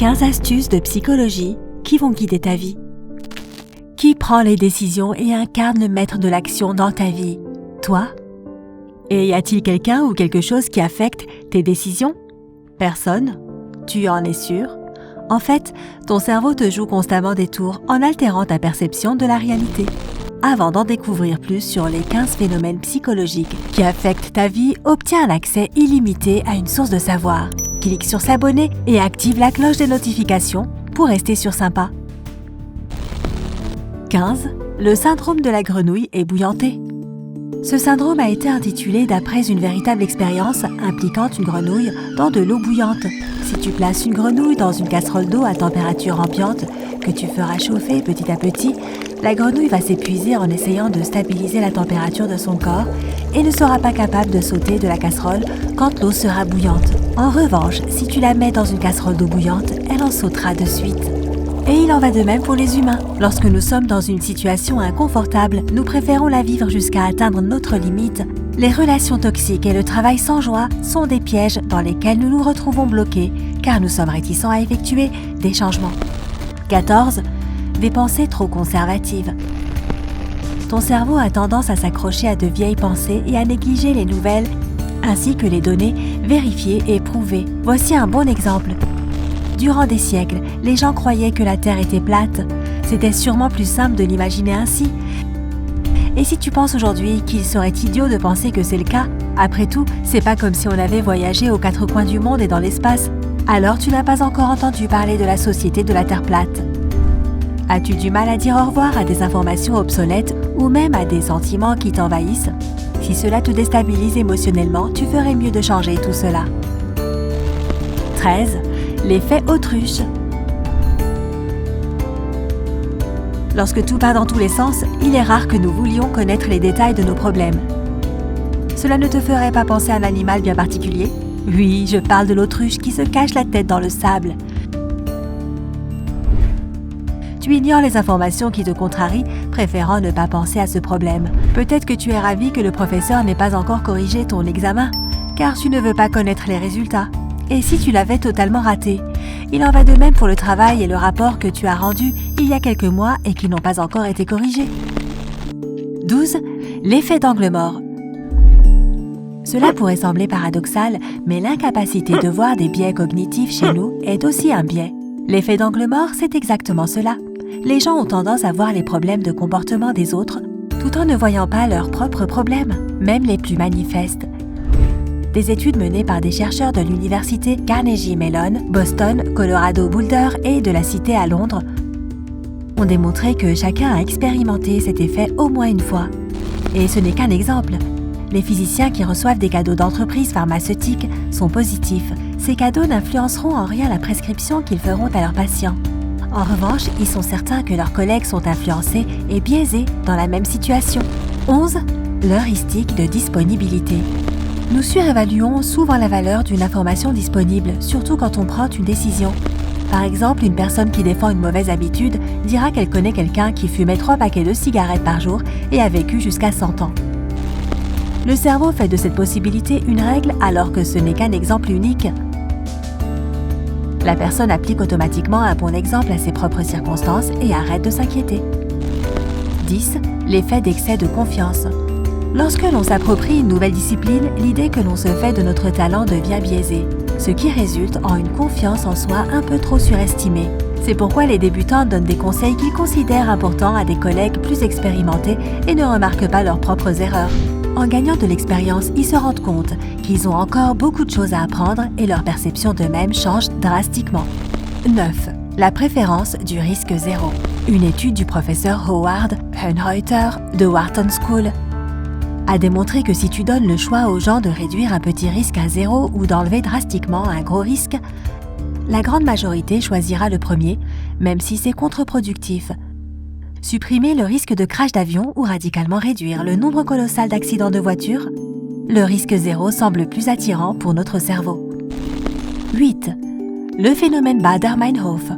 15 astuces de psychologie qui vont guider ta vie. Qui prend les décisions et incarne le maître de l'action dans ta vie? Toi? Et y a-t-il quelqu'un ou quelque chose qui affecte tes décisions? Personne? Tu en es sûr? En fait, ton cerveau te joue constamment des tours en altérant ta perception de la réalité. Avant d'en découvrir plus sur les 15 phénomènes psychologiques qui affectent ta vie, obtiens un accès illimité à une source de savoir. Clique sur s'abonner et active la cloche des notifications pour rester sur Sympa. 15. Le syndrome de la grenouille ébouillantée. Ce syndrome a été intitulé d'après une véritable expérience impliquant une grenouille dans de l'eau bouillante. Si tu places une grenouille dans une casserole d'eau à température ambiante que tu feras chauffer petit à petit, la grenouille va s'épuiser en essayant de stabiliser la température de son corps et ne sera pas capable de sauter de la casserole quand l'eau sera bouillante. En revanche, si tu la mets dans une casserole d'eau bouillante, elle en sautera de suite. Et il en va de même pour les humains. Lorsque nous sommes dans une situation inconfortable, nous préférons la vivre jusqu'à atteindre notre limite. Les relations toxiques et le travail sans joie sont des pièges dans lesquels nous nous retrouvons bloqués, car nous sommes réticents à effectuer des changements. 14. Des pensées trop conservatives. Ton cerveau a tendance à s'accrocher à de vieilles pensées et à négliger les nouvelles, ainsi que les données vérifiées et prouvées. Voici un bon exemple. Durant des siècles, les gens croyaient que la Terre était plate. C'était sûrement plus simple de l'imaginer ainsi. Et si tu penses aujourd'hui qu'il serait idiot de penser que c'est le cas, après tout, c'est pas comme si on avait voyagé aux quatre coins du monde et dans l'espace. Alors tu n'as pas encore entendu parler de la société de la Terre plate. As-tu du mal à dire au revoir à des informations obsolètes ou même à des sentiments qui t'envahissent? Si cela te déstabilise émotionnellement, tu ferais mieux de changer tout cela. 13. L'effet autruche. Lorsque tout part dans tous les sens, il est rare que nous voulions connaître les détails de nos problèmes. Cela ne te ferait pas penser à un animal bien particulier? Oui, je parle de l'autruche qui se cache la tête dans le sable. Tu ignores les informations qui te contrarient, préférant ne pas penser à ce problème. Peut-être que tu es ravi que le professeur n'ait pas encore corrigé ton examen, car tu ne veux pas connaître les résultats. Et si tu l'avais totalement raté? Il en va de même pour le travail et le rapport que tu as rendu il y a quelques mois et qui n'ont pas encore été corrigés. 12. L'effet d'angle mort. Cela pourrait sembler paradoxal, mais l'incapacité de voir des biais cognitifs chez nous est aussi un biais. L'effet d'angle mort, c'est exactement cela. Les gens ont tendance à voir les problèmes de comportement des autres tout en ne voyant pas leurs propres problèmes, même les plus manifestes. Des études menées par des chercheurs de l'université Carnegie Mellon, Boston, Colorado Boulder et de la Cité à Londres ont démontré que chacun a expérimenté cet effet au moins une fois. Et ce n'est qu'un exemple. Les physiciens qui reçoivent des cadeaux d'entreprises pharmaceutiques sont positifs. Ces cadeaux n'influenceront en rien la prescription qu'ils feront à leurs patients. En revanche, ils sont certains que leurs collègues sont influencés et biaisés dans la même situation. 11. L'heuristique de disponibilité. Nous surévaluons souvent la valeur d'une information disponible, surtout quand on prend une décision. Par exemple, une personne qui défend une mauvaise habitude dira qu'elle connaît quelqu'un qui fumait 3 paquets de cigarettes par jour et a vécu jusqu'à 100 ans. Le cerveau fait de cette possibilité une règle alors que ce n'est qu'un exemple unique. La personne applique automatiquement un bon exemple à ses propres circonstances et arrête de s'inquiéter. 10. L'effet d'excès de confiance. Lorsque l'on s'approprie une nouvelle discipline, l'idée que l'on se fait de notre talent devient biaisée, ce qui résulte en une confiance en soi un peu trop surestimée. C'est pourquoi les débutants donnent des conseils qu'ils considèrent importants à des collègues plus expérimentés et ne remarquent pas leurs propres erreurs. En gagnant de l'expérience, ils se rendent compte qu'ils ont encore beaucoup de choses à apprendre et leur perception d'eux-mêmes change drastiquement. 9. La préférence du risque zéro. Une étude du professeur Howard Hunreuter de Wharton School a démontré que si tu donnes le choix aux gens de réduire un petit risque à zéro ou d'enlever drastiquement un gros risque, la grande majorité choisira le premier, même si c'est contre-productif. Supprimer le risque de crash d'avion ou radicalement réduire le nombre colossal d'accidents de voiture, le risque zéro semble plus attirant pour notre cerveau. 8. Le phénomène Baader-Meinhof.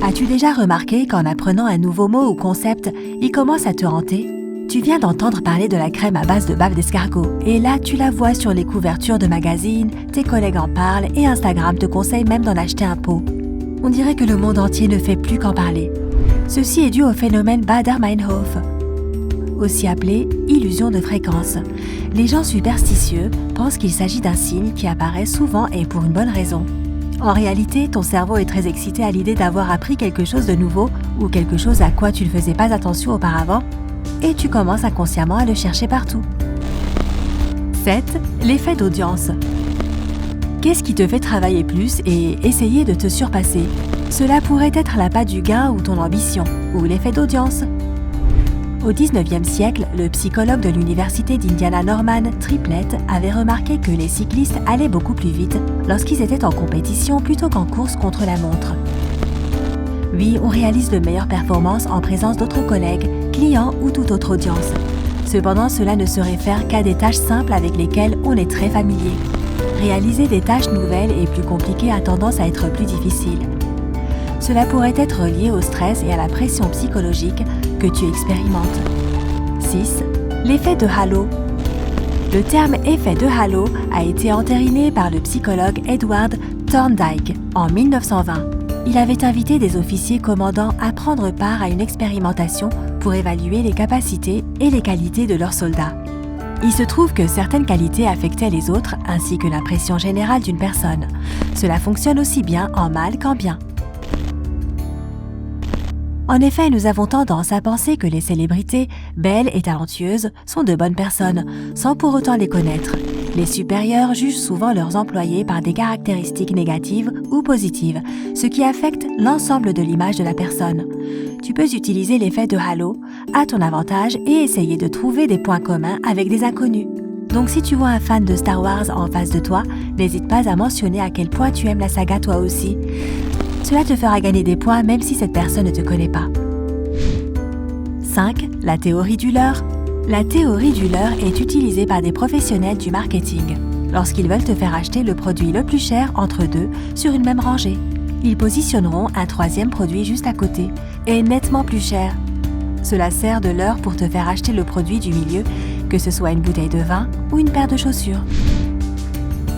As-tu déjà remarqué qu'en apprenant un nouveau mot ou concept, il commence à te hanter? Tu viens d'entendre parler de la crème à base de bave d'escargot, et là tu la vois sur les couvertures de magazines, tes collègues en parlent et Instagram te conseille même d'en acheter un pot. On dirait que le monde entier ne fait plus qu'en parler. Ceci est dû au phénomène Baader-Meinhof, aussi appelé illusion de fréquence. Les gens superstitieux pensent qu'il s'agit d'un signe qui apparaît souvent et pour une bonne raison. En réalité, ton cerveau est très excité à l'idée d'avoir appris quelque chose de nouveau ou quelque chose à quoi tu ne faisais pas attention auparavant et tu commences inconsciemment à le chercher partout. 7. L'effet d'audience. Qu'est-ce qui te fait travailler plus et essayer de te surpasser? Cela pourrait être l'appât du gain ou ton ambition, ou l'effet d'audience. Au XIXe siècle, le psychologue de l'université d'Indiana Norman Triplett avait remarqué que les cyclistes allaient beaucoup plus vite lorsqu'ils étaient en compétition plutôt qu'en course contre la montre. Oui, on réalise de meilleures performances en présence d'autres collègues, clients ou toute autre audience. Cependant, cela ne se réfère qu'à des tâches simples avec lesquelles on est très familier. Réaliser des tâches nouvelles et plus compliquées a tendance à être plus difficile. Cela pourrait être lié au stress et à la pression psychologique que tu expérimentes. 6. L'effet de halo. Le terme effet de halo a été entériné par le psychologue Edward Thorndike en 1920. Il avait invité des officiers commandants à prendre part à une expérimentation pour évaluer les capacités et les qualités de leurs soldats. Il se trouve que certaines qualités affectaient les autres ainsi que l'impression générale d'une personne. Cela fonctionne aussi bien en mal qu'en bien. En effet, nous avons tendance à penser que les célébrités, belles et talentueuses, sont de bonnes personnes, sans pour autant les connaître. Les supérieurs jugent souvent leurs employés par des caractéristiques négatives ou positives, ce qui affecte l'ensemble de l'image de la personne. Tu peux utiliser l'effet de halo à ton avantage et essayer de trouver des points communs avec des inconnus. Donc si tu vois un fan de Star Wars en face de toi, n'hésite pas à mentionner à quel point tu aimes la saga toi aussi. Cela te fera gagner des points même si cette personne ne te connaît pas. 5. La théorie du leurre. La théorie du leurre est utilisée par des professionnels du marketing lorsqu'ils veulent te faire acheter le produit le plus cher entre deux sur une même rangée. Ils positionneront un troisième produit juste à côté et nettement plus cher. Cela sert de leurre pour te faire acheter le produit du milieu, que ce soit une bouteille de vin ou une paire de chaussures.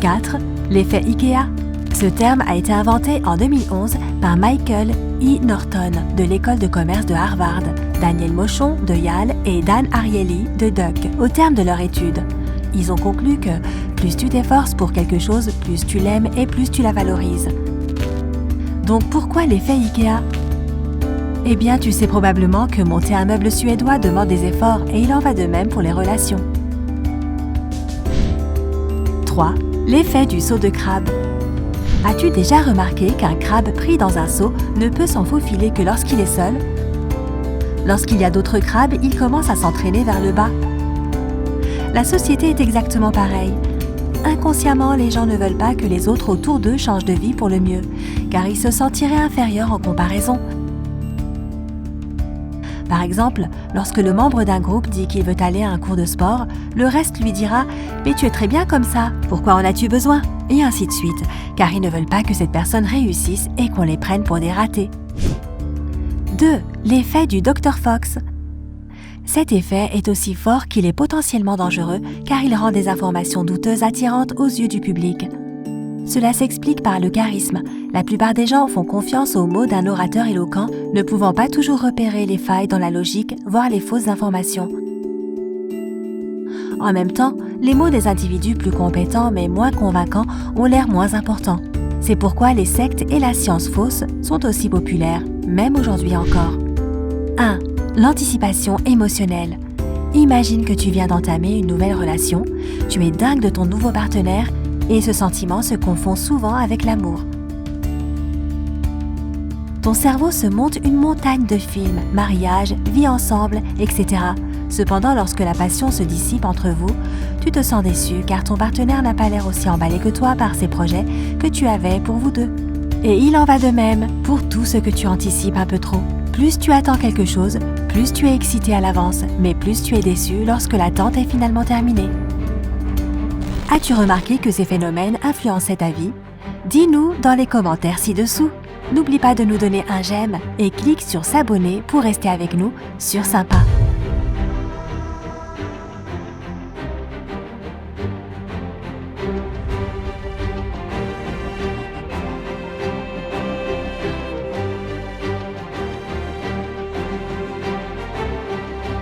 4. L'effet IKEA. Ce terme a été inventé en 2011 par Michael E. Norton de l'école de commerce de Harvard, Daniel Mochon de Yale et Dan Ariely de Duke au terme de leur étude. Ils ont conclu que plus tu t'efforces pour quelque chose, plus tu l'aimes et plus tu la valorises. Donc pourquoi l'effet IKEA? Eh bien, tu sais probablement que monter un meuble suédois demande des efforts et il en va de même pour les relations. 3. L'effet du seau de crabe. As-tu déjà remarqué qu'un crabe pris dans un seau ne peut s'en faufiler que lorsqu'il est seul? Lorsqu'il y a d'autres crabes, il commence à s'entraîner vers le bas. La société est exactement pareille. Inconsciemment, les gens ne veulent pas que les autres autour d'eux changent de vie pour le mieux, car ils se sentiraient inférieurs en comparaison. Par exemple, lorsque le membre d'un groupe dit qu'il veut aller à un cours de sport, le reste lui dira « Mais tu es très bien comme ça, pourquoi en as-tu besoin ?» et ainsi de suite, car ils ne veulent pas que cette personne réussisse et qu'on les prenne pour des ratés. 2. L'effet du Dr Fox. Cet effet est aussi fort qu'il est potentiellement dangereux car il rend des informations douteuses attirantes aux yeux du public. Cela s'explique par le charisme. La plupart des gens font confiance aux mots d'un orateur éloquent, ne pouvant pas toujours repérer les failles dans la logique, voire les fausses informations. En même temps, les mots des individus plus compétents mais moins convaincants ont l'air moins importants. C'est pourquoi les sectes et la science fausse sont aussi populaires, même aujourd'hui encore. 1. L'anticipation émotionnelle. Imagine que tu viens d'entamer une nouvelle relation, tu es dingue de ton nouveau partenaire et ce sentiment se confond souvent avec l'amour. Ton cerveau se monte une montagne de films, mariage, vie ensemble, etc. Cependant, lorsque la passion se dissipe entre vous, tu te sens déçu car ton partenaire n'a pas l'air aussi emballé que toi par ces projets que tu avais pour vous deux. Et il en va de même pour tout ce que tu anticipes un peu trop. Plus tu attends quelque chose, plus tu es excité à l'avance, mais plus tu es déçu lorsque l'attente est finalement terminée. As-tu remarqué que ces phénomènes influençaient ta vie? Dis-nous dans les commentaires ci-dessous. N'oublie pas de nous donner un j'aime et clique sur s'abonner pour rester avec nous sur Sympa.